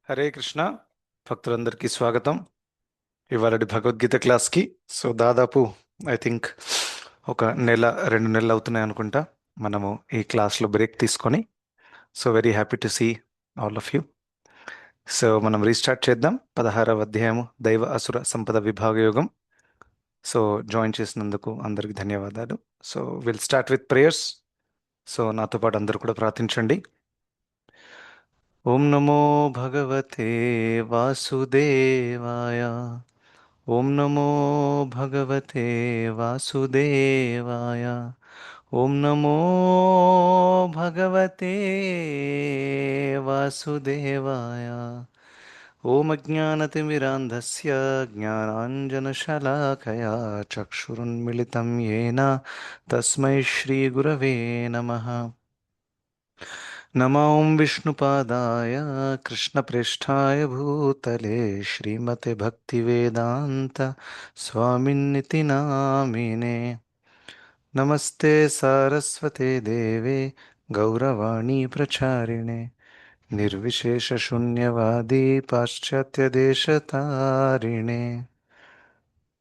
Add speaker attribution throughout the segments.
Speaker 1: హరే కృష్ణ. భక్తులందరికీ స్వాగతం ఇవాళటి భగవద్గీత క్లాస్కి. సో దాదాపు ఐ థింక్ ఒక నెల 2 నెలలు అవుతున్నాయి అనుకుంటా మనము ఈ క్లాస్లో బ్రేక్ తీసుకొని. So very happy to see all of you. So మనం రీస్టార్ట్ చేద్దాం. 16వ అధ్యాయము దైవ అసుర సంపద విభాగ యోగం. సో జాయిన్ చేసినందుకు అందరికి ధన్యవాదాలు. So will start with prayers. So నాతో పాటు అందరూ కూడా ప్రార్థించండి. ఓం నమో భగవతే వాసుదేవాయ. ఓం నమో భగవతే వాసుదేవాయ. ఓం నమో భగవతే వాసుదేవాయ. ఓం అజ్ఞానతిమిరాంధస్య జ్ఞానాంజనశలాకయా చక్షురున్మిళితం येन తస్మై శ్రీగురవే నమః. नमो विष्णुपादाय कृष्णप्रेष्ठाय भूतले श्रीमते भक्तिवेदान्त स्वामिन्निति नामिने. नमस्ते सारस्वते देवे गौरवाणी प्रचारिणे निर्विशेषशून्यवादी पाश्चात्यदेशतारिणे.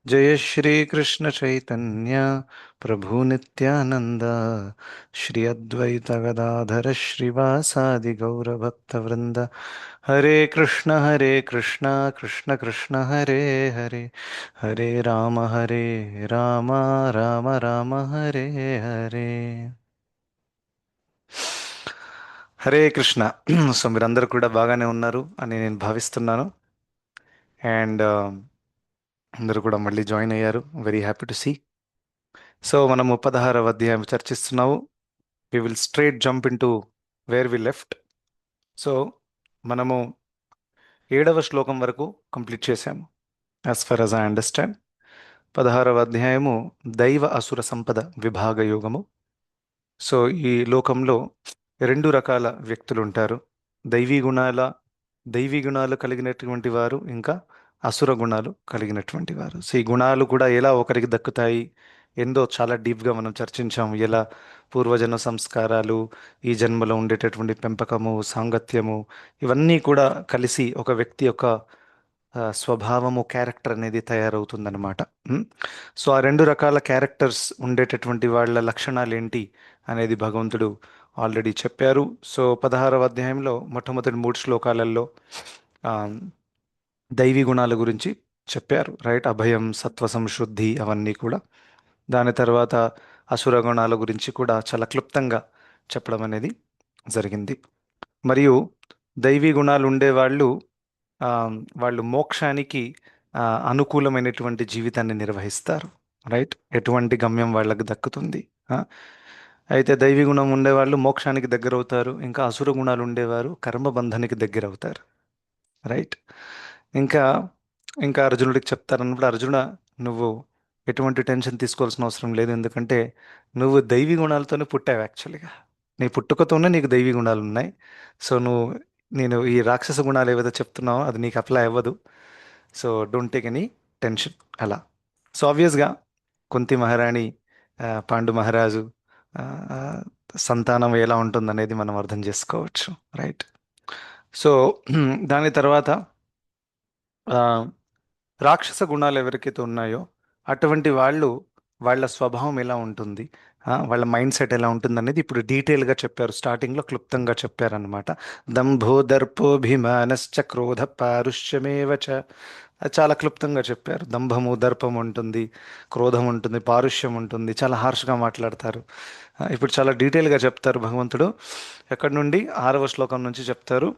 Speaker 1: जय श्री कृष्ण चैतन्य प्रभु नित्यानंद श्री अद्वैत गदाधर श्रीवासादि गौर भक्त वृंद. हरे कृष्ण कृष्ण कृष्ण हरे हरे, हरे राम राम राम राम हरे हरे. హరే కృష్ణ. సో మీరందరూ కూడా బాగానే ఉన్నారు అని నేను భావిస్తున్నాను. అండ్ అందరూ కూడా మళ్ళీ జాయిన్ అయ్యారు. Very happy to see. So మనము 16వ అధ్యాయం చర్చిస్తున్నాము. We will straight jump into where we left. So మనము 7వ శ్లోకం వరకు కంప్లీట్ చేశాము as far as I understand. 16వ అధ్యాయము దైవ అసుర సంపద విభాగ యోగము. సో ఈ లోకంలో 2 రకాల వ్యక్తులు ఉంటారు. దైవీ గుణాల దైవీ గుణాలు కలిగినటువంటి వారు, ఇంకా అసుర గుణాలు కలిగినటువంటి వారు. సో ఈ గుణాలు కూడా ఎలా ఒకరికి దక్కుతాయి ఏందో చాలా డీప్గా మనం చర్చించాము. ఎలా పూర్వజన్మ సంస్కారాలు, ఈ జన్మలో ఉండేటటువంటి పెంపకము, సాంగత్యము, ఇవన్నీ కూడా కలిసి ఒక వ్యక్తి యొక్క స్వభావము, క్యారెక్టర్ అనేది తయారవుతుందన్నమాట. సో ఆ 2 రకాల క్యారెక్టర్స్ ఉండేటటువంటి వాళ్ళ లక్షణాలు ఏంటి అనేది భగవంతుడు ఆల్రెడీ చెప్పారు. సో 16వ అధ్యాయంలో మొట్టమొదటి 3 శ్లోకాలలో ఆ, దైవీ గుణాల గురించి చెప్పారు, రైట్? అభయం, సత్వ సంశుద్ధి, అవన్నీ కూడా. దాని తర్వాత అసుర గుణాల గురించి కూడా చాలా క్లుప్తంగా చెప్పడం అనేది జరిగింది. మరియు దైవీ గుణాలు ఉండేవాళ్ళు ఆ, వాళ్ళు మోక్షానికి అనుకూలమైనటువంటి జీవితాన్ని నిర్వహిస్తారు, రైట్? ఎటువంటి గమ్యం వాళ్ళకి దక్కుతుంది. ఆ, అయితే దైవీ గుణం ఉండేవాళ్ళు మోక్షానికి దగ్గర అవుతారు. ఇంకా అసుర గుణాలు ఉండేవారు కర్మబంధానికి దగ్గర అవుతారు, రైట్? ఇంకా ఇంకా అర్జునుడికి చెప్తారన్నప్పుడు, అర్జున, నువ్వు ఎటువంటి టెన్షన్ తీసుకోవాల్సిన అవసరం లేదు. ఎందుకంటే నువ్వు దైవీ గుణాలతోనే పుట్టావు యాక్చువల్గా. నీ పుట్టుకతోనే నీకు దైవీ గుణాలు ఉన్నాయి. సో నేను ఈ రాక్షస గుణాలు ఏవైతే చెప్తున్నావో అది నీకు అప్లై అవ్వదు. So don't take any tension అలా. సో ఆబ్వియస్గా కుంతి మహారాణి, పాండు మహారాజు ఆ, ఆ, సంతానం ఎలా ఉంటుందనేది మనం అర్థం చేసుకోవచ్చు, రైట్? సో దాని తర్వాత ఆ, రాక్షస గుణాలు ఎవరికైతే ఉన్నాయో అటువంటి వాళ్ళు, వాళ్ళ స్వభావం ఎలా ఉంటుంది, వాళ్ళ మైండ్ సెట్ ఎలా ఉంటుంది అనేది ఇప్పుడు డీటెయిల్గా చెప్పారు. స్టార్టింగ్లో క్లుప్తంగా చెప్పారనమాట. దంభో దర్పోభిమానశ్చ క్రోధ పారుష్యమేవ చ. అది చాలా క్లుప్తంగా చెప్పారు. దంభము, దర్పం ఉంటుంది, క్రోధం ఉంటుంది, పారుష్యం ఉంటుంది, చాలా హార్ష్గా మాట్లాడతారు. ఇప్పుడు చాలా డీటెయిల్గా చెప్తారు భగవంతుడు. ఎక్కడి నుండి? 6వ శ్లోకం నుంచి చెప్తారు.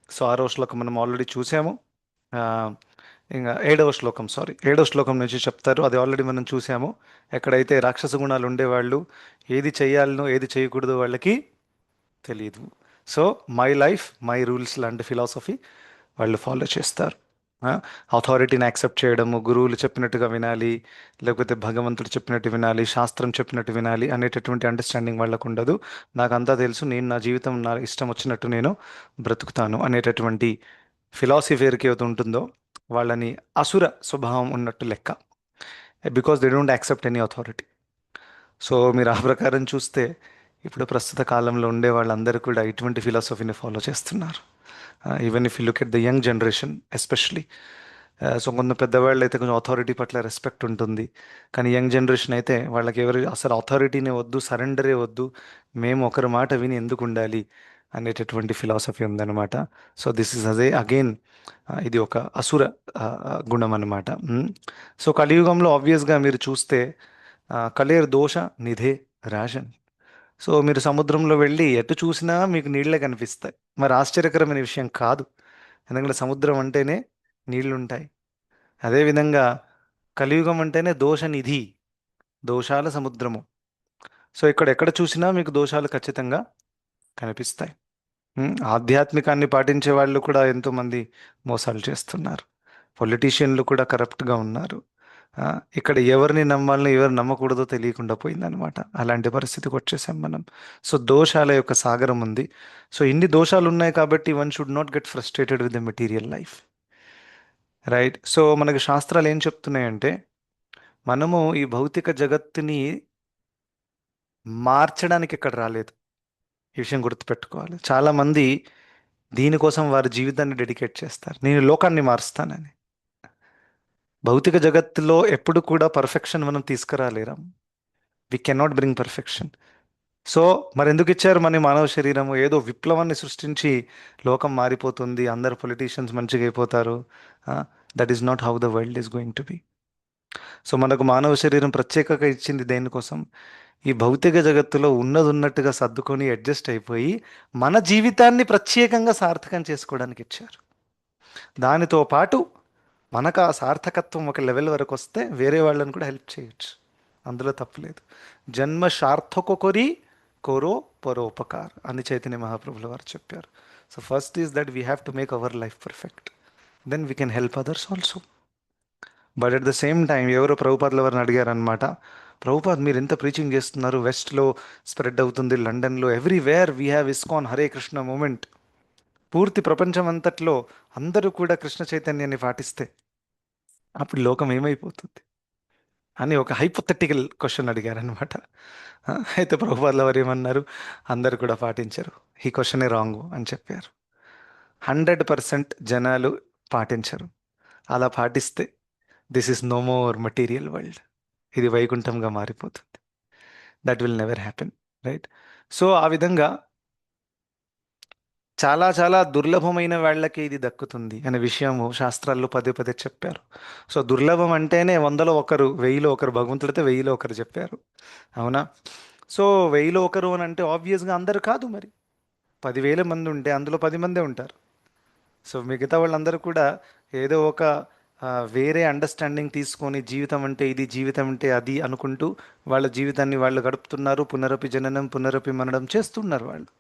Speaker 1: సో 6వ శ్లోకం మనం ఆల్రెడీ చూసాము. ఆ, ఇంకా 7వ శ్లోకం నుంచి చెప్తారు. అది ఆల్రెడీ మనం చూసాము. ఎక్కడైతే రాక్షస గుణాలు ఉండేవాళ్ళు ఏది చేయాలనో ఏది చేయకూడదో వాళ్ళకి తెలియదు. So my life my rules లాంటి ఫిలాసఫీ వాళ్ళు ఫాలో చేస్తారు. అథారిటీని యాక్సెప్ట్ చేయడము, గురువులు చెప్పినట్టుగా వినాలి, లేకపోతే భగవంతుడు చెప్పినట్టు వినాలి, శాస్త్రం చెప్పినట్టు వినాలి అనేటటువంటి అండర్స్టాండింగ్ వాళ్ళకు ఉండదు. నాకంతా తెలుసు, నేను నా జీవితం నా ఇష్టం వచ్చినట్టు నేను బ్రతుకుతాను అనేటటువంటి ఫిలాసఫీ ఎవరికైతే ఉంటుందో వాళ్ళని అసుర స్వభావం ఉన్నట్టు లెక్క. Because they don't accept any authority. So మీరు ఆ ప్రకారం చూస్తే ఇప్పుడు ప్రస్తుత కాలంలో ఉండే వాళ్ళందరూ కూడా ఇటువంటి ఫిలాసఫీని ఫాలో చేస్తున్నారు. Even if you look at the young generation especially. So కొంత పెద్దవాళ్ళు అయితే కొంచెం అథారిటీ పట్ల రెస్పెక్ట్ ఉంటుంది. కానీ యంగ్ జనరేషన్ అయితే వాళ్ళకి ఎవరు అసలు అథారిటీనే వద్దు, సరెండరే వద్దు, మేము ఒకరి మాట విని ఎందుకు ఉండాలి అనేటటువంటి ఫిలాసఫీ ఉందన్నమాట. సో దిస్ ఇస్ అదే అగైన్ ఇది ఒక అసుర గుణం అన్నమాట. సో కలియుగంలో ఆబ్వియస్గా మీరు చూస్తే కలేర్ దోష నిధే రాజన్. సో మీరు సముద్రంలో వెళ్ళి ఎటు చూసినా మీకు నీళ్ళే కనిపిస్తాయి. మరి ఆశ్చర్యకరమైన విషయం కాదు, ఎందుకంటే సముద్రం అంటేనే నీళ్లుంటాయి. అదేవిధంగా కలియుగం అంటేనే దోష నిధి, దోషాల సముద్రము. సో ఇక్కడ ఎక్కడ చూసినా మీకు దోషాలు ఖచ్చితంగా కనిపిస్తాయి. ఆధ్యాత్మికాన్ని పాటించే వాళ్ళు కూడా ఎంతోమంది మోసాలు చేస్తున్నారు. పొలిటీషియన్లు కూడా కరప్ట్గా ఉన్నారు. ఆ, ఇక్కడ ఎవరిని నమ్మాలని ఎవరు నమ్మకూడదో తెలియకుండా పోయిందనమాట. అలాంటి పరిస్థితికి వచ్చేసాం మనం. సో దోషాల యొక్క సాగరం ఉంది. సో ఇన్ని దోషాలు ఉన్నాయి కాబట్టి one should not get frustrated with the material life, right? So మనకి శాస్త్రాలు ఏం చెప్తున్నాయంటే మనము ఈ భౌతిక జగత్తుని మార్చడానికి ఇక్కడ రాలేదు. ఈ విషయం గుర్తుపెట్టుకోవాలి. చాలామంది దీనికోసం వారి జీవితాన్ని డెడికేట్ చేస్తారు, నేను లోకాన్ని మారుస్తానని. భౌతిక జగత్తులో ఎప్పుడు కూడా పర్ఫెక్షన్ మనం తీసుకురాలేరాం. We cannot bring perfection. So మరి ఎందుకు ఇచ్చారు మన మానవ శరీరము? ఏదో విప్లవాన్ని సృష్టించి లోకం మారిపోతుంది, అందరు పొలిటీషియన్స్ మంచిగా అయిపోతారు. That is not how the world is going to be. So మనకు మానవ శరీరం ప్రత్యేకంగా ఇచ్చింది దేనికోసం? ఈ భౌతిక జగత్తులో ఉన్నది ఉన్నట్టుగా సర్దుకొని అడ్జస్ట్ అయిపోయి మన జీవితాన్ని ప్రత్యేకంగా సార్థకం చేసుకోవడానికి ఇచ్చారు. దానితో పాటు మనకు ఆ సార్థకత్వం ఒక లెవెల్ వరకు వస్తే వేరే వాళ్ళని కూడా హెల్ప్ చేయొచ్చు, అందులో తప్పులేదు. జన్మ సార్థకొకరి కోరో పరోపకార్ అని చైతన్య మహాప్రభుల వారు చెప్పారు. So first is that we have to make our life perfect, then we can help others also. But at the same time ఎవరో ప్రభుపాదుల వారిని అడిగారనమాట, ప్రభుపాద్ మీరు ఎంత ప్రీచింగ్ చేస్తున్నారు, వెస్ట్లో స్ప్రెడ్ అవుతుంది, లండన్లో everywhere we have ISKCON Hare Krishna movement, పూర్తి ప్రపంచం అంతట్లో అందరూ కూడా కృష్ణ చైతన్యాన్ని పాటిస్తే అప్పుడు లోకం ఏమైపోతుంది అని ఒక హైపోథెటికల్ క్వశ్చన్ అడిగారనమాట. అయితే ప్రభుపాదుల వారు ఏమన్నారు, అందరు కూడా పాటించరు, ఈ క్వశ్చనే రాంగ్ అని చెప్పారు. 100% జనాలు పాటించరు. అలా పాటిస్తే this is no more material world, ఇది వైకుంఠంగా మారిపోతుంది. That will never happen, right? So ఆ విధంగా చాలా చాలా దుర్లభమైన వాళ్ళకి ఇది దక్కుతుంది అనే విషయము శాస్త్రాల్లో పదే పదే చెప్పారు. సో దుర్లభం అంటేనే 100లో ఒకరు, 1000లో ఒకరు, భగవంతుడితే 1000లో ఒకరు చెప్పారు, అవునా? సో 1000లో ఒకరు అని అంటే ఆబ్వియస్గా అందరు కాదు. మరి 10,000 మంది ఉంటే అందులో 10 మందే ఉంటారు. సో మిగతా వాళ్ళందరూ కూడా ఏదో ఒక వేరే అండర్స్టాండింగ్ తీసుకొని జీవితం అంటే ఇది, జీవితం అంటే అది అనుకుంటూ వాళ్ళ జీవితాన్ని వాళ్ళు గడుపుతున్నారు. పునరపి జననం పునరపి మననం చేస్తున్నారు వాళ్ళు.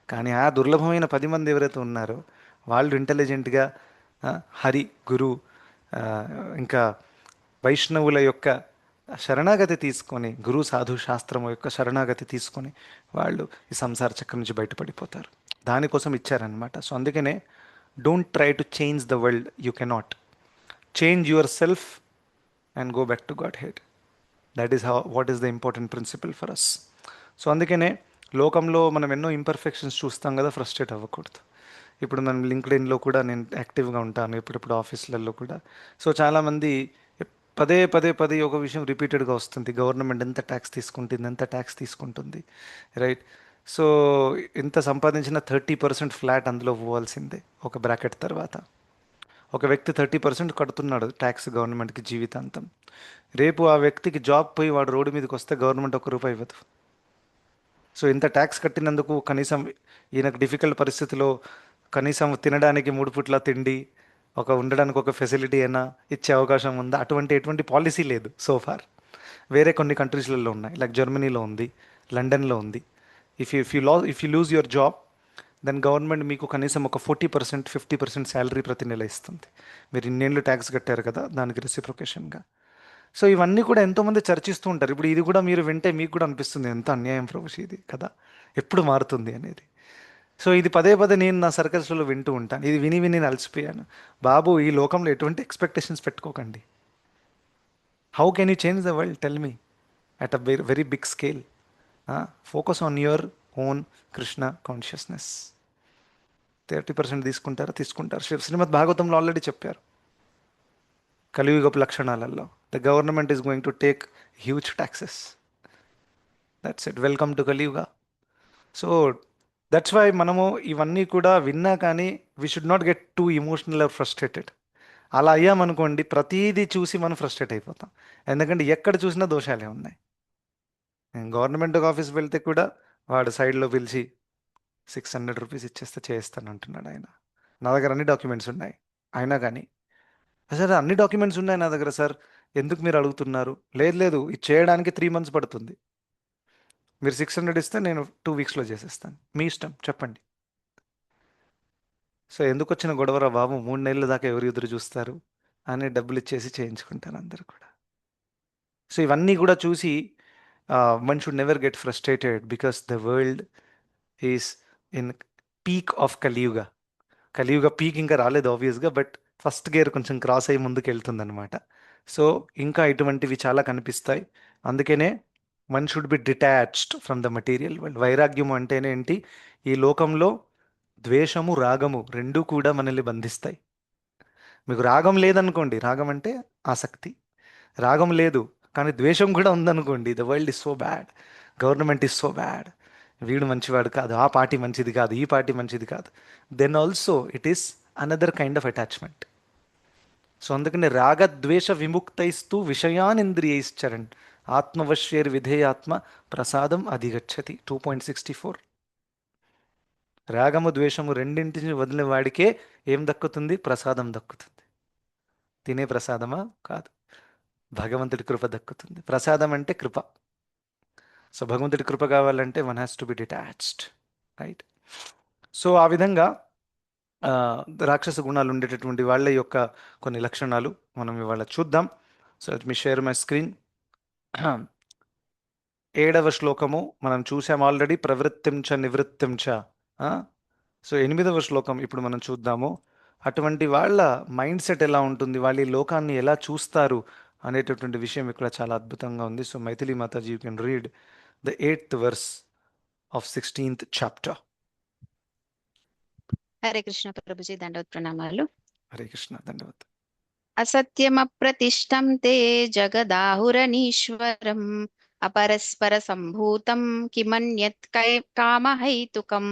Speaker 1: కానీ ఆ దుర్లభమైన 10 మంది ఎవరైతే ఉన్నారో వాళ్ళు ఇంటెలిజెంట్గా హరి గురు ఆ, ఇంకా వైష్ణవుల యొక్క శరణాగతి తీసుకొని, గురు సాధు శాస్త్రము యొక్క శరణాగతి తీసుకొని వాళ్ళు ఈ సంసార చక్రం నుంచి బయటపడిపోతారు. దానికోసం ఇచ్చారనమాట. సో అందుకనే don't try to change the world, you cannot change yourself and go back to Godhead. That is how, what is the important principle for us. So అందుకనే లోకంలో మనం ఎన్నో ఇంపర్ఫెక్షన్స్ చూస్తాం కదా, ఫ్రస్ట్రేట్ అవ్వకూడదు. ఇప్పుడు మనం లింక్డ్ఇన్లో కూడా నేను యాక్టివ్గా ఉంటాను, ఇప్పుడిప్పుడు ఆఫీసులలో కూడా. సో చాలామంది పదే పదే పదే ఒక విషయం రిపీటెడ్గా వస్తుంది, గవర్నమెంట్ ఎంత ట్యాక్స్ తీసుకుంటుంది, ఎంత ట్యాక్స్ తీసుకుంటుంది, రైట్? సో ఎంత సంపాదించిన 30% ఫ్లాట్ అందులో పోవాల్సిందే ఒక బ్రాకెట్ తర్వాత. ఒక వ్యక్తి 30% కడుతున్నాడు ట్యాక్స్ గవర్నమెంట్కి జీవితాంతం. రేపు ఆ వ్యక్తికి జాబ్ పోయి వాడు రోడ్డు మీదకి వస్తే గవర్నమెంట్ 1 రూపాయి ఇవ్వదు. సో ఇంత ట్యాక్స్ కట్టినందుకు కనీసం ఈయనకు డిఫికల్ట్ పరిస్థితిలో కనీసం తినడానికి 3 పూట్ల తిండి, ఒక ఉండడానికి ఒక ఫెసిలిటీ అయినా ఇచ్చే అవకాశం ఉందా? ఎటువంటి పాలసీ లేదు సో ఫార్. వేరే కొన్ని కంట్రీస్లలో ఉన్నాయి, లైక్ జర్మనీలో ఉంది, లండన్లో ఉంది. If you lose your job, then government మీకు కనీసం ఒక 40% 50% శాలరీ ప్రతి నెల ఇస్తుంది. మీరు ఇన్నేళ్ళు ట్యాక్స్ కట్టారు కదా, దానికి రెసిప్రొకేషన్గా. సో ఇవన్నీ కూడా ఎంతోమంది చర్చిస్తూ ఉంటారు. ఇప్పుడు ఇది కూడా మీరు వింటే మీకు కూడా అనిపిస్తుంది ఎంత అన్యాయం ప్రభుషి ఇది కదా, ఎప్పుడు మారుతుంది అనేది. సో ఇది పదే పదే నేను నా సర్కిల్స్లో వింటూ ఉంటాను. ఇది విని విని నేను అలసిపోయాను. బాబు ఈ లోకంలో ఎటువంటి ఎక్స్పెక్టేషన్స్ పెట్టుకోకండి. How can you change the world, tell me, at a very very big scale. Focus on your own Krishna consciousness. 30% తీసుకుంటారా? తీసుకుంటారు. శ్రీమద్ భాగవతంలో ఆల్రెడీ చెప్పారు కలియుగపు లక్షణాలలో. The government is going to take huge taxes. That's it. Welcome to Kaliyuga. So that's why మనము ఇవన్నీ కూడా విన్నా కానీ we should not get too emotional or frustrated. అలా అయ్యామనుకోండి ప్రతీదీ చూసి మనం ఫ్రస్ట్రేట్ అయిపోతాం. ఎందుకంటే ఎక్కడ చూసినా దోషాలే ఉన్నాయి. నేను గవర్నమెంట్ ఆఫీస్కి వెళ్తే కూడా వాడు సైడ్లో పిలిచి 600 రూపీస్ ఇచ్చేస్తే చేస్తాను అంటున్నాడు ఆయన. నా దగ్గర అన్ని డాక్యుమెంట్స్ ఉన్నాయి అయినా కానీ, సార్ అన్ని డాక్యుమెంట్స్ ఉన్నాయి నా దగ్గర సార్, ఎందుకు మీరు అడుగుతున్నారు? లేదు లేదు, ఇది చేయడానికి 3 months పడుతుంది, మీరు 600 ఇస్తే నేను 2 weeksలో చేసేస్తాను, మీ ఇష్టం చెప్పండి. సో ఎందుకు వచ్చిన గొడవరా బాబు, 3 నెలల దాకా ఎవరు ఎదురు చూస్తారు అని డబ్బులు ఇచ్చేసి చేయించుకుంటారు అందరు కూడా. సో ఇవన్నీ కూడా చూసి one should never get frustrated because the world is in peak of కలియుగ. కలియుగ పీక్ ఇంకా రాలేదు ఆబ్వియస్గా, బట్ ఫస్ట్ గేర్ కొంచెం క్రాస్ అయ్యి ముందుకు వెళ్తుంది అనమాట. సో ఇంకా ఇటువంటివి చాలా కనిపిస్తాయి. అందుకనే one should be detached from the material world. వైరాగ్యం అంటేనే ఏంటి? ఈ లోకంలో ద్వేషము రాగము రెండూ కూడా మనల్ని బంధిస్తాయి. మీకు రాగం లేదనుకోండి, రాగం అంటే ఆసక్తి, రాగం లేదు కానీ ద్వేషం కూడా ఉందనుకోండి, the world is so bad, government is so bad, వీడు మంచివాడు కాదు, ఆ పార్టీ మంచిది కాదు, ఈ పార్టీ మంచిది కాదు, then also it is another kind of attachment. So అందుకని రాగద్వేష విముక్తైస్తూ విషయానింద్రియైశ్చరణ్ ఆత్మవశ్యేర్ విధేయాత్మ ప్రసాదం అధిగచ్చతి. 2.64. రాగము ద్వేషము రెండింటిని వదిలిన వాడికే ఏం దక్కుతుంది? ప్రసాదం దక్కుతుంది. తినే ప్రసాదమా? కాదు, భగవంతుడి కృప దక్కుతుంది. ప్రసాదం అంటే కృప. సో భగవంతుడి కృప కావాలంటే one has to be detached, right? So ఆ విధంగా ఆ, రాక్షస గుణాలు ఉండేటటువంటి వాళ్ళ యొక్క కొన్ని లక్షణాలు మనం ఇవాళ చూద్దాం. So let me share my screen. 7వ శ్లోకము మనం చూసాం ఆల్రెడీ, ప్రవృత్తిం చ నివృత్తిం చ. సో 8వ శ్లోకం ఇప్పుడు మనం చూద్దాము. అటువంటి వాళ్ళ మైండ్ సెట్ ఎలా ఉంటుంది, వాళ్ళు ఈ లోకాన్ని ఎలా చూస్తారు అనేటటువంటి విషయం ఇక్కడ చాలా అద్భుతంగా ఉంది. So Maithili Mataji, you can read the 8th verse of 16th chapter.
Speaker 2: Hare Krishna Prabhuji, దండవత్ ప్రణామాలు.
Speaker 1: హరే కృష్ణ, ధన్యవాద్.
Speaker 2: అసత్యమప్రతిష్టం తే జగదాహురనీశ్వరం అపరస్పర సంభూతం కిమన్యత్ కామహైతుకం.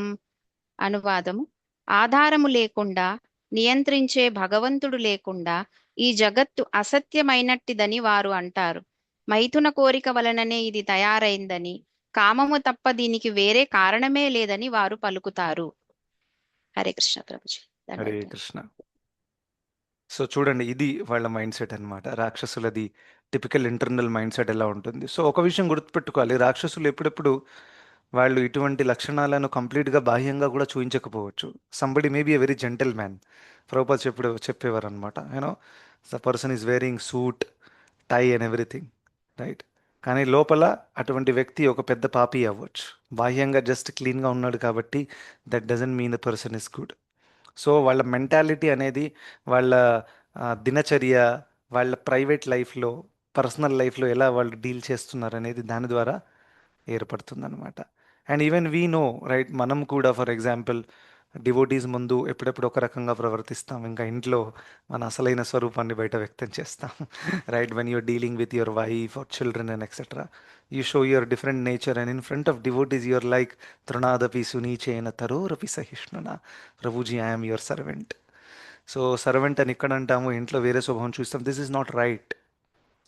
Speaker 2: అనువాదము: ఆధారము లేకుండా, నియంత్రించే భగవంతుడు లేకుండా ఈ జగత్తు అసత్యమైనట్టిదని వారు అంటారు. మైథున కోరిక వలననే ఇది తయారైందని, కామము తప్ప దీనికి వేరే కారణమే లేదని వారు పలుకుతారు. హరే కృష్ణ ప్రభుజీ,
Speaker 1: హరే
Speaker 2: ధన్యవాదాలు.
Speaker 1: కృష్ణ. సో చూడండి, ఇది వాళ్ళ మైండ్ సెట్ అనమాట. రాక్షసులది టిపికల్ ఇంటర్నల్ మైండ్ సెట్ ఎలా ఉంటుంది. సో ఒక విషయం గుర్తుపెట్టుకోవాలి, రాక్షసులు ఎప్పుడెప్పుడు వాళ్ళు ఇటువంటి లక్షణాలను కంప్లీట్గా బాహ్యంగా కూడా చూపించకపోవచ్చు. Somebody may be a very gentleman. Prabhupad చెప్పేవారు అనమాట, you know the person is wearing suit, tie and everything, right? కానీ లోపల అటువంటి వ్యక్తి ఒక పెద్ద పాపి అవ్వచ్చు. బాహ్యంగా జస్ట్ క్లీన్గా ఉన్నాడు కాబట్టి that doesn't mean the person is good. So వాళ్ళ మెంటాలిటీ అనేది వాళ్ళ దినచర్య, వాళ్ళ ప్రైవేట్ లైఫ్లో, పర్సనల్ లైఫ్లో ఎలా వాళ్ళు డీల్ చేస్తున్నారు అనేది దాని ద్వారా ఏర్పడుతుందన్నమాట. And even we know, right? మనం కూడా ఫర్ ఎగ్జాంపుల్ డివోటీస్ ముందు ఎప్పుడెప్పుడు ఒక రకంగా ప్రవర్తిస్తాం, ఇంకా ఇంట్లో మన అసలైన స్వరూపాన్ని బయట వ్యక్తం చేస్తాం. Right? When you're dealing with your wife or children and etcetera, you show your different nature and in front of devotees your like తృణాదపి సునీచేన తరోరపి సహిష్ణున Prabhuji I'm your servant. So servant అని ఇక్కడ అంటాము, ఇంట్లో వేరే స్వభావం చూస్తాం. This is not right.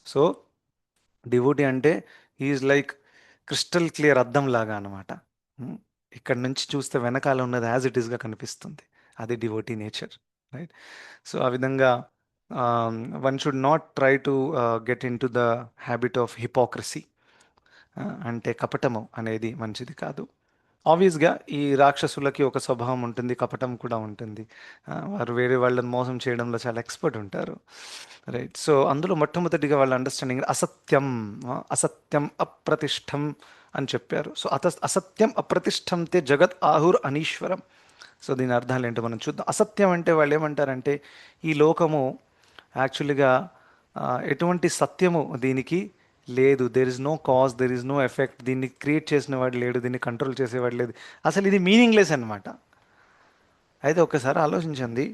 Speaker 1: So devotee అంటే ఈజ్ లైక్ క్రిస్టల్ క్లియర్ అద్దం లాగా అనమాట. ఇక్కడ నుంచి చూస్తే వెనకాల ఉన్నది యాజ్ ఇట్ ఈస్గా కనిపిస్తుంది. అది డివోటీ నేచర్, రైట్? సో ఆ విధంగా one should not try to get in to the habit of hypocrisy. అంటే కపటము అనేది మంచిది కాదు. ఆబ్వియస్గా ఈ రాక్షసులకి ఒక స్వభావం ఉంటుంది, కపటం కూడా ఉంటుంది. వారు వేరే వాళ్ళని మోసం చేయడంలో చాలా ఎక్స్పర్ట్ ఉంటారు, రైట్? సో అందులో మొట్టమొదటిగా వాళ్ళ అండర్స్టాండింగ్ అసత్యం, అసత్యం అప్రతిష్టం అని చెప్పారు. సో అసత్యం అప్రతిష్టం తే జగత్ ఆహుర్ అనీశ్వరం. సో దీని అర్థాలు ఏంటో మనం చూద్దాం. అసత్యం అంటే వాళ్ళు ఏమంటారంటే ఈ లోకము యాక్చువల్గా ఎటువంటి సత్యము దీనికి లేదు, there is no cause, there is no effect, దీన్ని క్రియేట్ చేసిన వాడు లేడు, దీన్ని కంట్రోల్ చేసేవాడు లేదు, అసలు ఇది మీనింగ్లెస్ అనమాట. అయితే ఒకసారి ఆలోచించండి,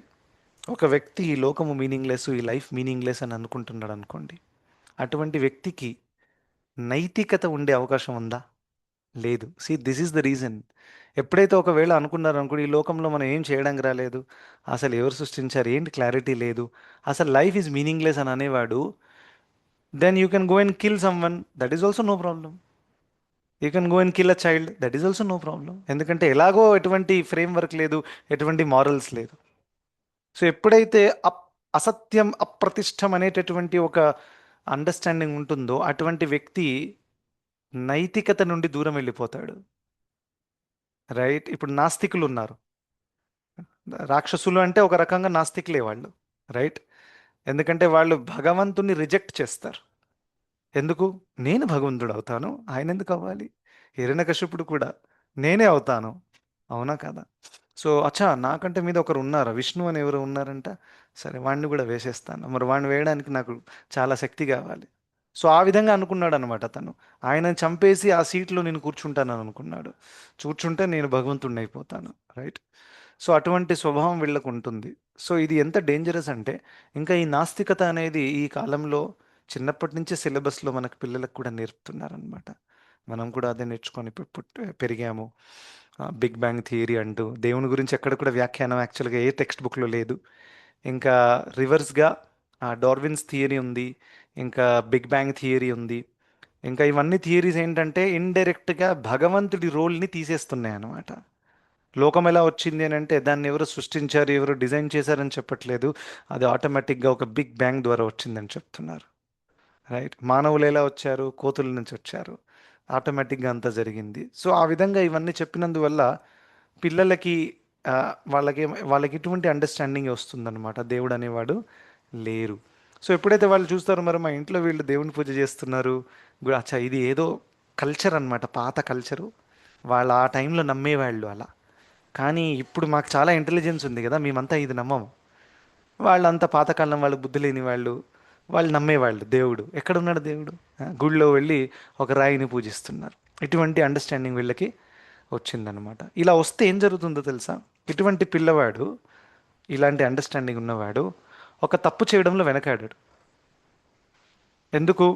Speaker 1: ఒక వ్యక్తి ఈ లోకము మీనింగ్లెస్, ఈ లైఫ్ మీనింగ్లెస్ అని అనుకుంటున్నాడు అనుకోండి. అటువంటి వ్యక్తికి నైతికత ఉండే అవకాశం ఉందా? లేదు. See this is the reason. ఎప్పుడైతే ఒకవేళ అనుకున్నారు అనుకోండి, ఈ లోకంలో మనం ఏం చేయడానికి రాలేదు, అసలు ఎవరు సృష్టించారు, ఏంటి క్లారిటీ లేదు, అసలు లైఫ్ ఈజ్ మీనింగ్లెస్ అని అనేవాడు, then you can go and kill someone, that is also no problem. You can go and kill a child, that is also no problem. ఎందుకంటే ఎలాగో ఎటువంటి ఫ్రేమ్ వర్క్ లేదు, ఎటువంటి morals లేదు. So ఎప్పుడైతే అసత్యం అప్రతిష్టం అనేటటువంటి ఒక అండర్స్టాండింగ్ ఉంటుందో, అటువంటి వ్యక్తి నైతికత నుండి దూరం వెళ్ళిపోతాడు. రైట్? ఇప్పుడు నాస్తికులు ఉన్నారు. రాక్షసులు అంటే ఒక రకంగా నాస్తికులే వాళ్ళు. రైట్? ఎందుకంటే వాళ్ళు భగవంతుని రిజెక్ట్ చేస్తారు. ఎందుకు? నేను భగవంతుడు అవుతాను, ఆయన ఎందుకు అవ్వాలి? హిరణ్యకశిపుడు కూడా నేనే అవుతాను. అవునా కదా? సో అచ్చా, నాకంటే మీద ఒకరు ఉన్నారా, విష్ణు అని ఎవరు ఉన్నారంట, సరే వాడిని కూడా వేసేస్తాను, మరి వాడిని వేయడానికి నాకు చాలా శక్తి కావాలి. సో ఆ విధంగా అనుకున్నాడు అనమాట తను. ఆయనని చంపేసి ఆ సీట్లో నేను కూర్చుంటాను అనుకున్నాడు. కూర్చుంటే నేను భగవంతుడిని అయిపోతాను. రైట్? సో అటువంటి స్వభావం వీళ్ళకు ఉంటుంది. సో ఇది ఎంత డేంజరస్ అంటే, ఇంకా ఈ నాస్తికత అనేది ఈ కాలంలో చిన్నప్పటి నుంచే సిలబస్లో మనకు పిల్లలకు కూడా నేర్పుతున్నారనమాట. మనం కూడా అదే నేర్చుకొని పెరిగాము. బిగ్ బ్యాంగ్ థియరీ అంటూ దేవుని గురించి ఎక్కడ కూడా వ్యాఖ్యానం యాక్చువల్గా ఏ టెక్స్ట్ బుక్లో లేదు. ఇంకా రివర్స్గా డార్విన్స్ థియరీ ఉంది, ఇంకా బిగ్ బ్యాంగ్ థియరీ ఉంది. ఇంకా ఇవన్నీ థియరీస్ ఏంటంటే ఇండైరెక్ట్గా భగవంతుడి రోల్ని తీసేస్తున్నాయి అన్నమాట. లోకం ఎలా వచ్చింది అని అంటే దాన్ని ఎవరు సృష్టించారు, ఎవరు డిజైన్ చేశారని చెప్పట్లేదు, అది ఆటోమేటిక్గా ఒక బిగ్ బ్యాంగ్ ద్వారా వచ్చిందని చెప్తున్నారు. రైట్? మానవులు ఎలా వచ్చారు? కోతుల నుంచి వచ్చారు. ఆటోమేటిక్గా అంతా జరిగింది. సో ఆ విధంగా ఇవన్నీ చెప్పినందువల్ల పిల్లలకి ఆ, వాళ్ళకి ఇటువంటి అండర్స్టాండింగ్ వస్తుందన్నమాట. దేవుడు అనేవాడు లేరు. సో ఎప్పుడైతే వాళ్ళు చూస్తారో, మరి మా ఇంట్లో వీళ్ళు దేవుని పూజ చేస్తున్నారు, అచ్చా ఇది ఏదో కల్చర్ అన్నమాట, పాత కల్చరు. వాళ్ళు ఆ టైంలో నమ్మేవాళ్ళు అలా. కానీ ఇప్పుడు మాకు చాలా ఇంటెలిజెన్స్ ఉంది కదా, మేమంతా ఇది నమ్మము. వాళ్ళంతా పాతకాలం వాళ్ళు, బుద్ధి లేని వాళ్ళు, వాళ్ళు నమ్మేవాళ్ళు దేవుడు ఎక్కడున్నాడు, దేవుడు గుళ్ళో వెళ్ళి ఒక రాయిని పూజిస్తున్నారు. ఇటువంటి అండర్స్టాండింగ్ వీళ్ళకి వచ్చిందనమాట. ఇలా వస్తే ఏం జరుగుతుందో తెలుసా? ఇటువంటి పిల్లవాడు, ఇలాంటి అండర్స్టాండింగ్ ఉన్నవాడు ఒక తప్పు చేయడంలో వెనకాడాడు. ఎందుకు?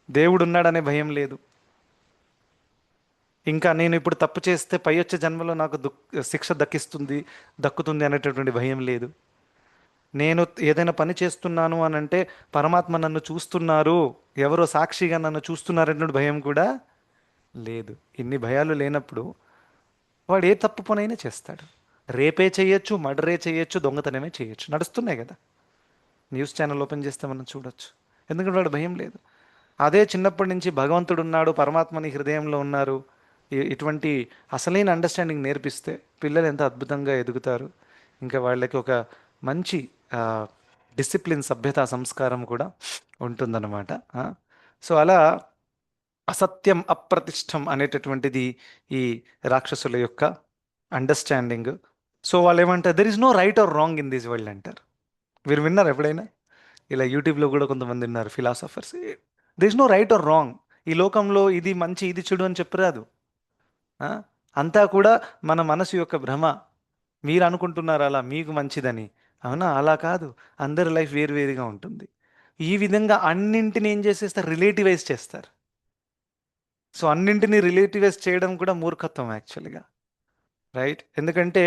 Speaker 1: దేవుడు ఉన్నాడనే భయం లేదు. ఇంకా నేను ఇప్పుడు తప్పు చేస్తే పై వచ్చే జన్మలో నాకు శిక్ష దక్కుతుంది అనేటటువంటి భయం లేదు. నేను ఏదైనా పని చేస్తున్నాను అని అంటే పరమాత్మ నన్ను చూస్తున్నారు, ఎవరో సాక్షిగా నన్ను చూస్తున్నారనే భయం కూడా లేదు. ఇన్ని భయాలు లేనప్పుడు వాడు ఏ తప్పు పనైనా చేస్తాడు. రేపే చేయొచ్చు, మర్డరే చేయొచ్చు, దొంగతనమే చేయొచ్చు, నడుస్తున్నాయి కదా. న్యూస్ ఛానల్ ఓపెన్ చేస్తే మనం చూడొచ్చు. ఎందుకంటే వాడు భయం లేదు. అదే చిన్నప్పటి నుంచి భగవంతుడు ఉన్నాడు, పరమాత్మని హృదయంలో ఉన్నారు, ఇటువంటి అసలైన అండర్స్టాండింగ్ నేర్పిస్తే పిల్లలు ఎంత అద్భుతంగా ఎదుగుతారు. ఇంకా వాళ్ళకి ఒక మంచి డిసిప్లిన్, సభ్యత, సంస్కారం కూడా ఉంటుందన్నమాట. సో అలా అసత్యం అప్రతిష్టం అనేటటువంటిది ఈ రాక్షసుల యొక్క అండర్స్టాండింగ్. సో వాళ్ళు ఏమంటారు, there is no right or wrong in this world అంటారు. మీరు విన్నారు ఎప్పుడైనా? ఇలా యూట్యూబ్లో కూడా కొంతమంది ఉన్నారు philosophers, there is no right or wrong. ఈ లోకంలో ఇది మంచి ఇది చెడు అని చెప్పరాదు. ఆ? అంతా కూడా మన మనసు యొక్క భ్రమ. మీరు అనుకుంటున్నారు అలా మీకు మంచిదని. అవునా? అలా కాదు. అందరి లైఫ్ వేరువేరుగా ఉంటుంది. ఈ విధంగా అన్నింటిని ఏం చేసేస్తారు, రిలేటివైజ్ చేస్తారు. సో అన్నింటినీ రిలేటివైజ్ చేయడం కూడా మూర్ఖత్వం యాక్చువల్గా. రైట్? ఎందుకంటే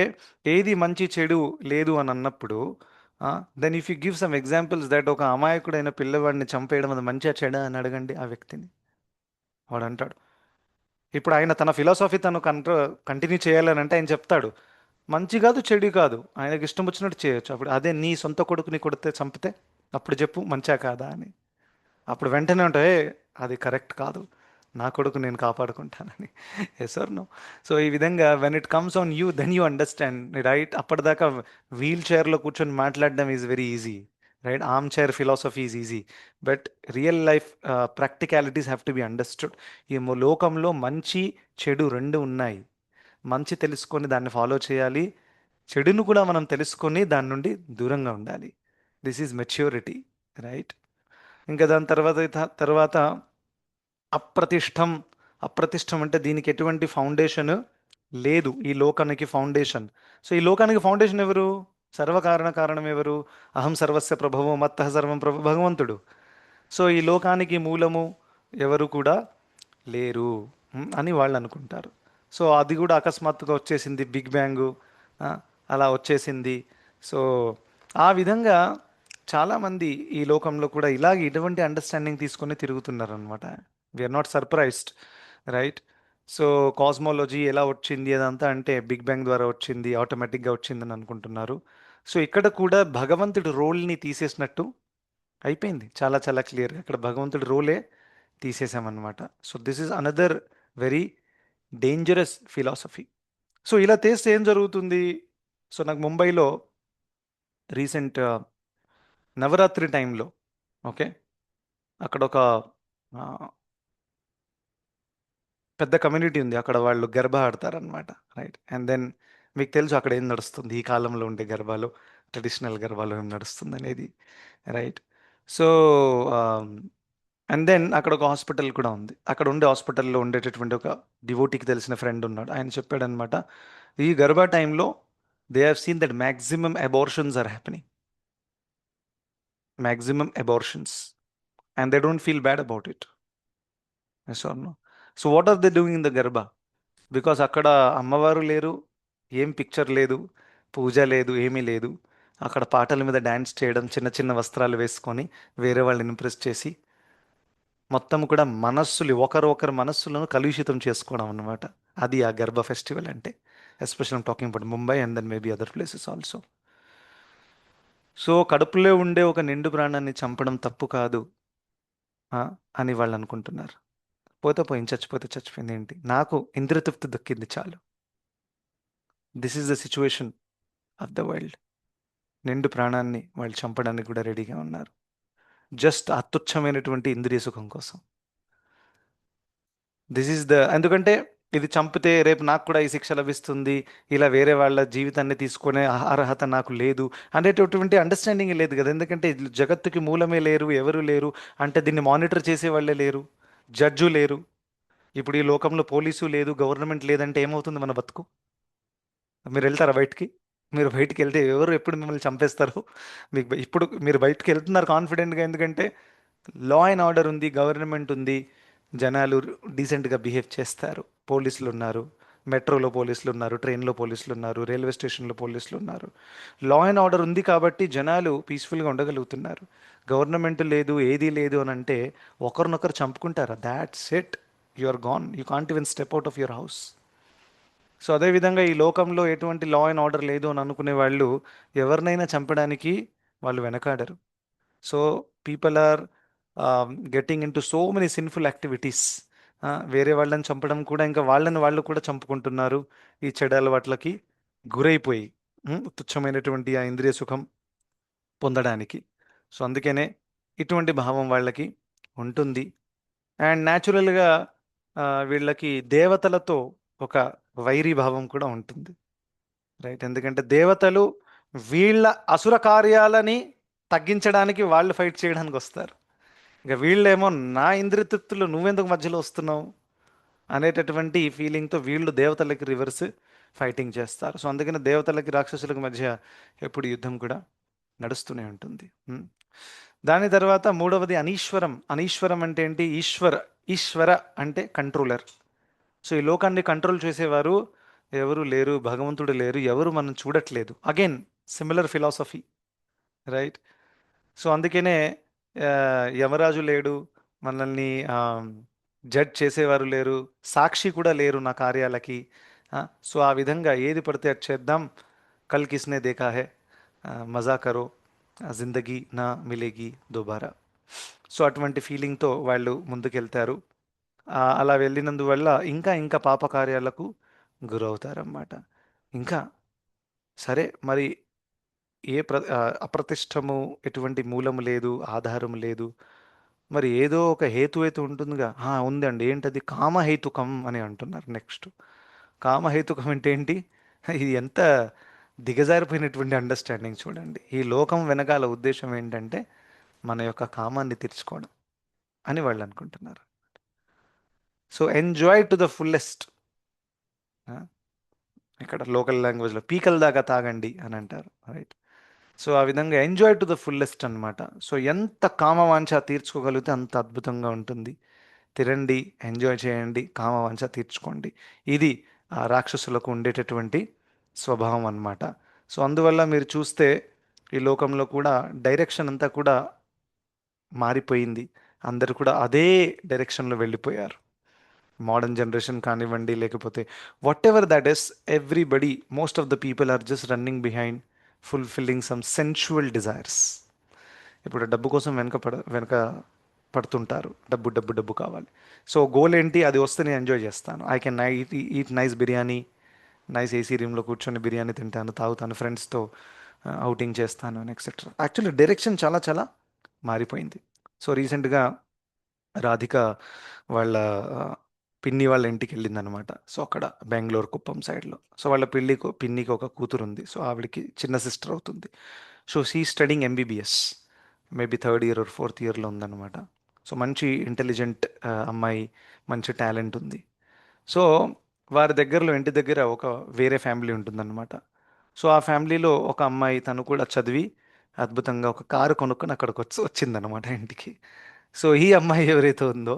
Speaker 1: ఏది మంచి చెడు లేదు అని అన్నప్పుడు, then if you give some examples that ఒక అమాయకుడైన పిల్లవాడిని చంపేయడం అది మంచిగా చెడా అని అడగండి ఆ వ్యక్తిని. వాడు అంటాడు. ఇప్పుడు ఆయన తన ఫిలాసఫీ తను కంటిన్యూ చేయాలని అంటే ఆయన చెప్తాడు, మంచి కాదు చెడు కాదు, ఆయనకి ఇష్టం వచ్చినట్టు చేయొచ్చు. అప్పుడు అదే నీ సొంత కొడుకుని కొడితే చంపితే అప్పుడు చెప్పు మంచా కాదా అని. అప్పుడు వెంటనే ఉంటాయి, అది కరెక్ట్ కాదు, నా కొడుకు నేను కాపాడుకుంటానని. Yes or no? సో ఈ విధంగా when it comes on you then you understand. Right? అప్పటిదాకా వీల్ చైర్లో కూర్చొని మాట్లాడడం is very easy. Right? Armchair philosophy is easy. But real life practicalities have to be understood. ఈ లోకంలో మంచి చెడు రెండు ఉన్నాయి. మంచి తెలుసుకొని దాన్ని ఫాలో చేయాలి, చెడును కూడా మనం తెలుసుకొని దాని నుండి దూరంగా ఉండాలి. This is maturity. రైట్? ఇంకా దాని తర్వాత అప్రతిష్టం. అప్రతిష్టం అంటే దీనికి ఎటువంటి ఫౌండేషన్ లేదు ఈ లోకానికి ఫౌండేషన్. సో ఈ లోకానికి ఫౌండేషన్ ఎవరు? సర్వకారణ కారణం ఎవరు? అహం సర్వస్య ప్రభవం మత్తః సర్వం ప్రభు భగవంతుడు. సో ఈ లోకానికి మూలము ఎవరు కూడా లేరు అని వాళ్ళు అనుకుంటారు. సో అది కూడా అకస్మాత్తుగా వచ్చేసింది, బిగ్ బ్యాంగ్ అలా వచ్చేసింది. సో ఆ విధంగా చాలామంది ఈ లోకంలో కూడా ఇలాగ ఇటువంటి అండర్స్టాండింగ్ తీసుకొని తిరుగుతున్నారు అనమాట. We are not surprised, right? So cosmology ఎలా వచ్చింది అదంతా అంటే బిగ్ బ్యాంగ్ ద్వారా వచ్చింది, ఆటోమేటిక్గా వచ్చిందని అనుకుంటున్నారు. సో ఇక్కడ కూడా భగవంతుడి రోల్ని తీసేసినట్టు అయిపోయింది. చాలా చాలా క్లియర్గా ఇక్కడ భగవంతుడి రోలే తీసేసామన్నమాట. So this is another very dangerous philosophy. So ఇలా చేస్తే ఏం జరుగుతుంది? సో నాకు ముంబైలో రీసెంట్ నవరాత్రి టైంలో, ఓకే, అక్కడ ఒక ఆ, పెద్ద కమ్యూనిటీ ఉంది. అక్కడ వాళ్ళు గర్భ ఆడతారనమాట, రైట్? అండ్ దెన్ మీకు తెలుసు అక్కడ ఏం నడుస్తుంది ఈ కాలంలో ఉండే గర్భాలు, ట్రెడిషనల్ గర్భాలు ఏం నడుస్తుంది అనేది, రైట్? సో అండ్ దెన్ అక్కడ ఒక హాస్పిటల్ కూడా ఉంది. అక్కడ ఉండే హాస్పిటల్లో ఉండేటటువంటి ఒక డివోటీకి తెలిసిన ఫ్రెండ్ ఉన్నాడు. ఆయన చెప్పాడనమాట, ఈ గర్భా టైంలో they have seen that maximum abortions are happening, maximum abortions, and they don't feel bad about it. Yes or no? So what are they doing in the garba? Because అక్కడ అమ్మవారు లేరు, ఏం పిక్చర్ లేదు, పూజ లేదు, ఏమీ లేదు. అక్కడ పాటల మీద డ్యాన్స్ చేయడం, చిన్న చిన్న వస్త్రాలు వేసుకొని వేరే వాళ్ళని ఇంప్రెస్ చేసి మొత్తం కూడా మనస్సులు, ఒకరు ఒకరు మనస్సులను కలుషితం చేసుకోవడం అన్నమాట. అది ఆ గర్భ ఫెస్టివల్ అంటే. Especial talking about Mumbai and then maybe other places also. So కడుపులో ఉండే ఒక నిండు ప్రాణాన్ని చంపడం తప్పు కాదు ఆ, అని వాళ్ళు అనుకుంటున్నారు. పోతే పోయింది, చచ్చిపోతే చచ్చిపోయింది, ఏంటి, నాకు ఇంద్రతృప్తి దక్కింది చాలు. This is the situation of the world. నిండు ప్రాణాన్ని వాళ్ళు చంపడానికి కూడా రెడీగా ఉన్నారు, జస్ట్ అత్యుచ్చమైనటువంటి ఇంద్రియ సుఖం కోసం. దిస్ ఈస్ ద, ఎందుకంటే ఇది చంపితే రేపు నాకు కూడా ఈ శిక్ష లభిస్తుంది, ఇలా వేరే వాళ్ళ జీవితాన్ని తీసుకునే అర్హత నాకు లేదు అనేటటువంటి అండర్స్టాండింగ్ లేదు కదా. ఎందుకంటే ఇది జగత్తుకి మూలమే లేరు, ఎవరు లేరు, అంటే దీన్ని మానిటర్ చేసే వాళ్ళే లేరు, జడ్జు లేరు. ఇప్పుడు ఈ లోకంలో పోలీసు లేదు, గవర్నమెంట్ లేదంటే ఏమవుతుంది మన బతుకు? మీరు వెళ్తారా బయటికి? మీరు బయటికి వెళ్తే ఎవరు ఎప్పుడు మిమ్మల్ని చంపేస్తారు? మీకు ఇప్పుడు మీరు బయటికి వెళ్తున్నారు కాన్ఫిడెంట్గా, ఎందుకంటే లా అండ్ ఆర్డర్ ఉంది, గవర్నమెంట్ ఉంది, జనాలు డీసెంట్గా బిహేవ్ చేస్తారు, పోలీసులు ఉన్నారు, మెట్రోలో పోలీసులు ఉన్నారు, ట్రైన్లో పోలీసులు ఉన్నారు, రైల్వే స్టేషన్లో పోలీసులు ఉన్నారు. లా అండ్ ఆర్డర్ ఉంది కాబట్టి జనాలు పీస్ఫుల్గా ఉండగలుగుతున్నారు. గవర్నమెంట్ లేదు, ఏదీ లేదు అని అంటే ఒకరినొకరు చంపుకుంటారా? That's it, you are gone, you can't even step out of your house. So అదేవిధంగా ఈ లోకంలో ఎటువంటి లా అండ్ ఆర్డర్ లేదు అని అనుకునే వాళ్ళు ఎవరినైనా చంపడానికి వాళ్ళు వెనకాడరు. So people are getting into so many sinful activities. వేరే వాళ్ళని చంపడం కూడా, ఇంకా వాళ్ళని వాళ్ళు కూడా చంపుకుంటున్నారు ఈ చెడు అలవాట్లకి గురైపోయి, తుచ్చమైనటువంటి ఆ ఇంద్రియ సుఖం పొందడానికి. సో అందుకనే ఇటువంటి భావం వాళ్ళకి ఉంటుంది. అండ్ న్యాచురల్గా వీళ్ళకి దేవతలతో ఒక వైరీ భావం కూడా ఉంటుంది, రైట్? ఎందుకంటే దేవతలు వీళ్ళ అసుర కార్యాలని తగ్గించడానికి వాళ్ళు ఫైట్ చేయడానికి వస్తారు. ఇక వీళ్ళేమో నా ఇంద్రియతృప్తులు నువ్వెందుకు మధ్యలో వస్తున్నావు అనేటటువంటి ఫీలింగ్తో వీళ్ళు దేవతలకి రివర్స్ ఫైటింగ్ చేస్తారు. సో అందుకని దేవతలకి రాక్షసులకి మధ్య ఎప్పుడు యుద్ధం కూడా నడుస్తూనే ఉంటుంది. దాని తర్వాత మూడవది అనీశ్వరం. అనీశ్వరం అంటే ఏంటి? ఈశ్వర అంటే కంట్రోలర్. సో ఈ లోకాన్ని కంట్రోల్ చేసేవారు ఎవరు లేరు, భగవంతుడు లేరు, ఎవరు మనం చూడట్లేదు. Again similar philosophy, right? So అందుకనే ఆ, యమరాజు లేడు, మనల్ని జడ్జ్ చేసేవారు లేరు, సాక్షి కూడా లేరు నా కార్యాలకి. సో ఆ విధంగా ఏది పడితే అది చేద్దాం, కల్ కిస్నే దేఖా హై, మజా కరో, జిందగీ నా మిలేగి దోబారా. సో అటువంటి ఫీలింగ్తో వాళ్ళు ముందుకెళ్తారు. అలా వెళ్ళినందువల్ల ఇంకా ఇంకా పాపకార్యాలకు గురవుతారన్నమాట. ఇంకా సరే మరి అప్రతిష్టము, ఎటువంటి మూలము లేదు, ఆధారం లేదు, మరి ఏదో ఒక హేతు అయితే ఉంటుందిగా. ఉందండి, ఏంటది? కామహేతుకం అని అంటున్నారు నెక్స్ట్. కామహేతుకం అంటే ఏంటి? ఇది ఎంత దిగజారిపోయినటువంటి అండర్స్టాండింగ్ చూడండి. ఈ లోకం వెనకాల ఉద్దేశం ఏంటంటే మన యొక్క కామాన్ని తీర్చుకోవడం అని వాళ్ళు అనుకుంటున్నారు. So enjoy to the fullest. ఇక్కడ లోకల్ లాంగ్వేజ్లో పీకల దాకా తాగండి అని అంటారు, రైట్? సో ఆ విధంగా ఎంజాయ్ టు ద ఫుల్లెస్ట్ అన్నమాట. సో ఎంత కామవాంఛ తీర్చుకోగలిగితే అంత అద్భుతంగా ఉంటుంది. తినండి, ఎంజాయ్ చేయండి, కామవాంఛ తీర్చుకోండి. ఇది ఆ రాక్షసులకు ఉండేటటువంటి స్వభావం అన్నమాట. సో అందువల్ల మీరు చూస్తే ఈ లోకంలో కూడా డైరెక్షన్ అంతా కూడా మారిపోయింది. అందరూ కూడా అదే డైరెక్షన్లో వెళ్ళిపోయారు. మోడర్న్ జనరేషన్ కానివ్వండి, లేకపోతే whatever that is, everybody, most of the people are just running behind fulfilling some sensual desires. ఇప్పుడు డబ్బు కోసం వెనక పడుతుంటారు. డబ్బు డబ్బు డబ్బు కావాలి. సో గోల్ ఏంటి? అది వస్తే నేను ఎంజాయ్ చేస్తాను. I can eat nice biryani, nice AC రూమ్లో కూర్చొని బిర్యానీ తింటాను, తాగుతాను, ఫ్రెండ్స్తో అవుటింగ్ చేస్తాను అని ఎక్సెట్రా. యాక్చువల్లీ డైరెక్షన్ చాలా చాలా మారిపోయింది. సో రీసెంట్గా రాధిక వాళ్ళ ఆ, పిన్ని వాళ్ళ ఇంటికి వెళ్ళిందనమాట. సో అక్కడ బెంగళూరు కుప్పం సైడ్లో. సో వాళ్ళ పిన్నికి ఒక కూతురు ఉంది. సో ఆవిడకి చిన్న సిస్టర్ అవుతుంది. So she studying MBBS, maybe third year or fourth ఇయర్లో ఉందన్నమాట. సో మంచి ఇంటెలిజెంట్ అమ్మాయి, మంచి టాలెంట్ ఉంది. సో వారి దగ్గరలో, ఇంటి దగ్గర ఒక వేరే ఫ్యామిలీ ఉంటుందన్నమాట. సో ఆ ఫ్యామిలీలో ఒక అమ్మాయి, తను కూడా చదివి అద్భుతంగా ఒక కారు కొనుక్కొని అక్కడికి వచ్చిందనమాట ఇంటికి. సో ఈ అమ్మాయి ఎవరైతే ఉందో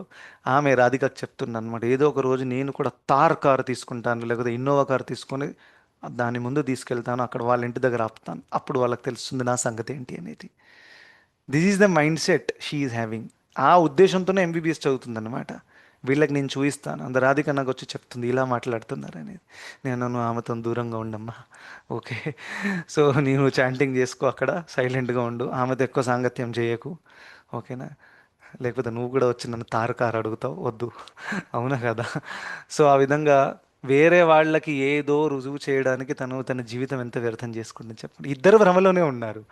Speaker 1: ఆమె రాధికకు చెప్తుంది అనమాట, ఏదో ఒక రోజు నేను కూడా తార్ కారు తీసుకుంటాను, లేకపోతే ఇన్నోవా కారు తీసుకొని దాని ముందు తీసుకెళ్తాను, అక్కడ వాళ్ళ ఇంటి దగ్గర ఆపుతాను, అప్పుడు వాళ్ళకి తెలుస్తుంది నా సంగతి ఏంటి అనేది. This is the mind said she is having. ఆ ఉద్దేశంతోనే ఎంబీబీఎస్ చదువుతుందన్నమాట. వీళ్ళకి నేను చూపిస్తాను. అంత రాధిక నాకు వచ్చి చెప్తుంది ఇలా మాట్లాడుతున్నారు అనేది. నేను ఆమెతో దూరంగా ఉండమ్మా, ఓకే? సో నేను చాంటింగ్ చేసుకో, అక్కడ సైలెంట్గా ఉండు, ఆమెతో ఎక్కువ సాంగత్యం చేయకు, ఓకేనా? లేకపోతే నువ్వు కూడా వచ్చి నన్ను తారకారు అడుగుతావు, వద్దు. అవునా కదా? సో ఆ విధంగా వేరే వాళ్ళకి ఏదో రుజువు చేయడానికి తన జీవితం ఎంత వ్యర్థం చేసుకుంటుంది చెప్పండి. ఇద్దరు భ్రమలోనే ఉన్నారు.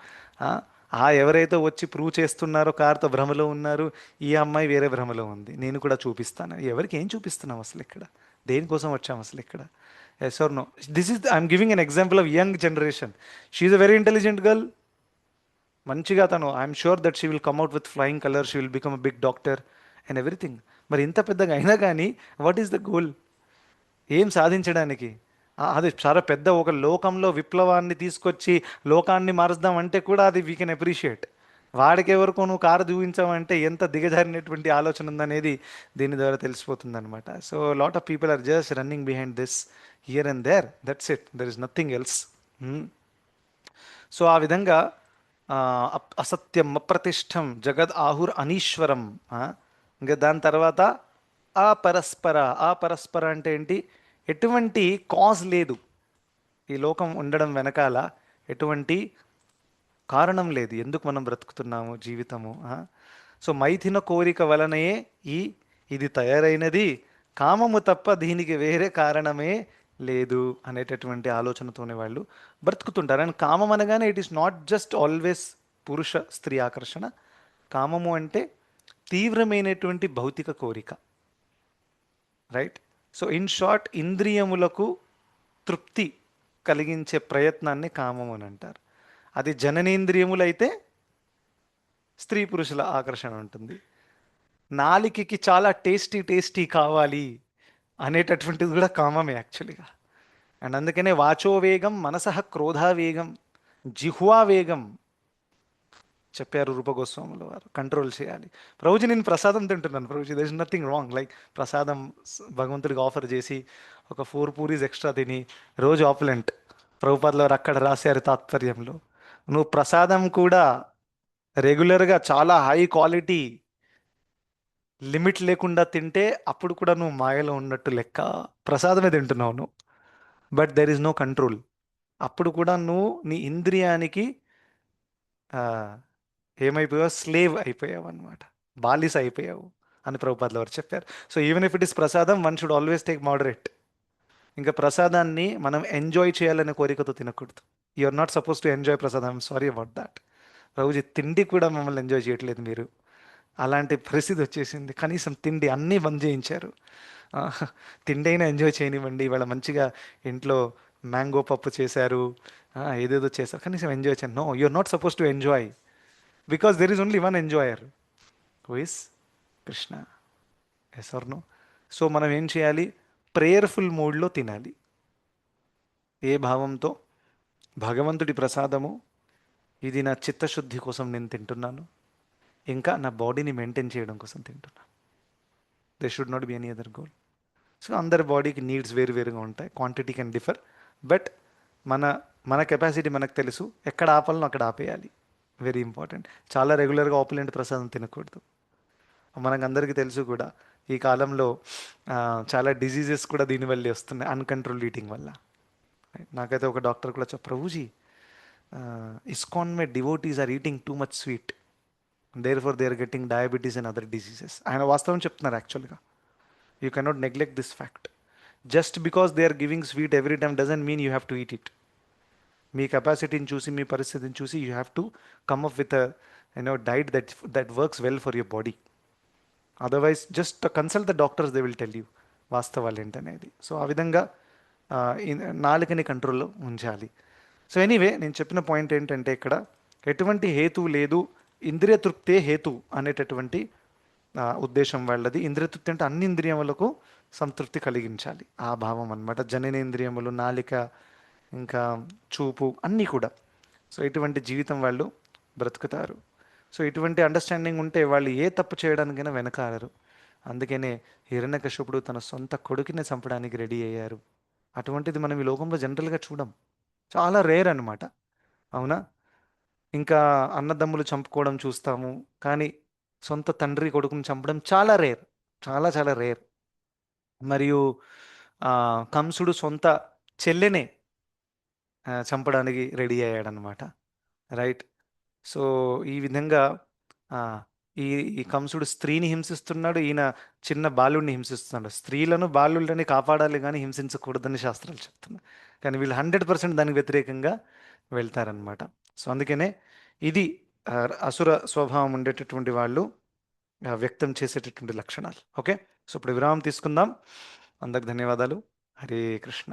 Speaker 1: ఆ ఎవరైతే వచ్చి ప్రూవ్ చేస్తున్నారో కార్తో భ్రమలో ఉన్నారు. ఈ అమ్మాయి వేరే భ్రమలో ఉంది. నేను కూడా చూపిస్తాను. ఎవరికి ఏం చూపిస్తున్నాం అసలు ఇక్కడ? దేనికోసం వచ్చాం అసలు ఇక్కడ? Yes or no? This is I'm giving an example of young generation. She's a very intelligent girl. మంచిగా తను, I'm sure that she will come out with flying colour, she will become a big doctor and everything. మరి ఇంత పెద్దగా అయినా కానీ what is the goal? ఏం సాధించడానికి? అది చాలా పెద్ద ఒక లోకంలో విప్లవాన్ని తీసుకొచ్చి లోకాన్ని మారుద్దాం అంటే కూడా అది వీ కెన్ అప్రిషియేట్. వాడికి ఎవరికో నువ్వు కారు చూపించావంటే ఎంత దిగజారినటువంటి ఆలోచన ఉందనేది దీని ద్వారా తెలిసిపోతుంది అనమాట. So lot of people are just running behind this here and there, that's it, there is nothing else. So ఆ విధంగా ఆ, అసత్యం అప్రతిష్టం జగద్ ఆహుర్ అనీశ్వరం. ఆ, ఇంకా దాని తర్వాత అపరస్పర. అపరస్పర అంటే ఏంటి? ఎటువంటి కాజ్ లేదు ఈ లోకం ఉండడం వెనకాల, ఎటువంటి కారణం లేదు ఎందుకు మనం బ్రతుకుతున్నాము జీవితము. సో మైథున కోరిక వలనయే ఈ ఇది తయారైనది, కామము తప్ప దీనికి వేరే కారణమే లేదు అనేటటువంటి ఆలోచనతోనే వాళ్ళు బ్రతుకుతుంటారు. అండ్ కామం అనగానే it is not just always పురుష స్త్రీ ఆకర్షణ. కామము అంటే తీవ్రమైనటువంటి భౌతిక కోరిక, రైట్? సో ఇన్ షార్ట్, ఇంద్రియములకు తృప్తి కలిగించే ప్రయత్నాన్ని కామం అని అంటారు. అది జననేంద్రియములైతే స్త్రీ పురుషుల ఆకర్షణ ఉంటుంది. నాలికకి చాలా టేస్టీ టేస్టీ కావాలి అనేటటువంటిది కూడా కామమే యాక్చువల్గా. అండ్ అందుకనే వాచో వేగం, మనసః క్రోధావేగం, జిహ్వా వేగం చెప్పారు రూపగోస్వాముల వారు. కంట్రోల్ చేయాలి. ప్రభుజీ నేను ప్రసాదం తింటున్నాను Prabhuji, there is nothing wrong. Like ప్రసాదం భగవంతుడికి ఆఫర్ చేసి ఒక 4 పూరీస్ ఎక్స్ట్రా తిని రోజు ఆపులెంట్. ప్రభుపాదుల వారు అక్కడ రాశారు తాత్పర్యంలో, నువ్వు ప్రసాదం కూడా రెగ్యులర్గా చాలా హై క్వాలిటీ లిమిట్ లేకుండా తింటే అప్పుడు కూడా నువ్వు మాయలో ఉన్నట్టు లెక్క. ప్రసాదమే తింటున్నావు నువ్వు, but there is no control. అప్పుడు కూడా నువ్వు నీ ఇంద్రియానికి ఆ, ఏమైపోయావు? స్లేవ్ అయిపోయావు అనమాట, బాలిస అయిపోయావు అని ప్రభుపాదుల వారు చెప్పారు. So even if it is prasadam, one should always take moderate. ఇంకా ప్రసాదాన్ని మనం ఎంజాయ్ చేయాలనే కోరికతో తినకూడదు. You are not suppose to enjoy prasadam, I'm sorry about that. Prabhuji తిండి కూడా మమ్మల్ని ఎంజాయ్ చేయట్లేదు మీరు, అలాంటి పరిస్థితి వచ్చేసింది. కనీసం తిండి అన్నీ బంద్ చేయించారు. ఆ, తిండి అయినా ఎంజాయ్ చేయనివ్వండి. ఇవాళ మంచిగా ఇంట్లో మ్యాంగో పప్పు చేశారు, ఏదేదో చేశారు, కనీసం ఎంజాయ్ చేయండి. No, you are not suppose to enjoy, because there is only one enjoyer, who is Krishna. Yes or no? So మనం ఏం చేయాలి? ప్రేయర్ఫుల్ మూడ్లో తినాలి. ఏ భావంతో భగవంతుడి ప్రసాదము, ఇది నా చిత్తశుద్ధి కోసం నేను తింటున్నాను, ఇంకా నా బాడీని మెయింటైన్ చేయడం కోసం తింటున్నాను. They should not be any other goal. So అందరి బాడీకి నీడ్స్ వేరు వేరుగా ఉంటాయి, క్వాంటిటీ కెన్ డిఫర్. బట్ మన మన కెపాసిటీ మనకు తెలుసు, ఎక్కడ ఆపాలనో అక్కడ ఆపేయాలి. Very important. చాలా రెగ్యులర్గా ఆపులెంట్ ప్రసాదం తినకూడదు. మనకు అందరికీ తెలుసు కూడా, ఈ కాలంలో ఆ, చాలా డిజీజెస్ కూడా దీనివల్లే వస్తున్నాయి, అన్కంట్రోల్ ఈటింగ్ వల్ల. నాకైతే ఒక డాక్టర్ కూడా ప్రభుజీ, ఇస్కాన్ మే devotees are eating too much sweet, therefore they are getting diabetes and other diseases. ఆయన వాస్తవం చెప్తున్నారు యాక్చువల్గా. You cannot neglect this fact. Just because they are giving sweet every time doesn't mean you have to eat it. మీ కెపాసిటీని చూసి, మీ పరిస్థితిని చూసి, you have to come up with diet that works well for your body. Otherwise just consult the doctors, they will tell you వాస్తవాలు ఏంటనేది. So ఆ విధంగా నాలుకని కంట్రోల్లో ఉంచాలి. సో ఎనీవే, నేను చెప్పిన పాయింట్ ఏంటంటే ఇక్కడ ఎటువంటి హేతువు లేదు, ఇంద్రియ తృప్తే హేతు అనేటటువంటి ఉద్దేశం వాళ్ళది. ఇంద్రియ తృప్తి అంటే అన్ని ఇంద్రియములకు సంతృప్తి కలిగించాలి, ఆ భావం అన్నమాట. జననేంద్రియములు, నాలిక, ఇంకా చూపు, అన్నీ కూడా. సో ఇటువంటి జీవితం వాళ్ళు బ్రతుకుతారు. సో ఇటువంటి అండర్స్టాండింగ్ ఉంటే వాళ్ళు ఏ తప్పు చేయడానికైనా వెనకాడరు. అందుకనే హిరణ్యకశిపుడు తన సొంత కొడుకుని చంపడానికి రెడీ అయ్యారు. అటువంటిది మనం ఈ లోకంలో జనరల్గా చూడం, చాలా రేర్ అన్నమాట. అవునా? ఇంకా అన్నదమ్ములు చంపుకోవడం చూస్తాము, కానీ సొంత తండ్రి కొడుకుని చంపడం చాలా రేర్, చాలా చాలా రేర్. మరియు ఆ, కంసుడు సొంత చెల్లెనే చంపడానికి రెడీ అయ్యాడనమాట. రైట్. సో ఈ విధంగా ఆ, ఈ ఈ కంసుడు స్త్రీని హింసిస్తున్నాడు, ఈయన చిన్న బాలుడిని హింసిస్తున్నాడు. స్త్రీలను బాలుళ్ళని కాపాడాలి కానీ హింసించకూడదని శాస్త్రాలు చెప్తున్నాయి. కానీ వీళ్ళు 100% దానికి వ్యతిరేకంగా వెళ్తారనమాట. సో అందుకనే ఇది ఆ, అసుర స్వభావం ఉండేటటువంటి వాళ్ళు వ్యక్తం చేసేటటువంటి లక్షణాలు. ఓకే. సో ఇప్పుడు విరామం తీసుకుందాం. అందరికి ధన్యవాదాలు. హరే కృష్ణ.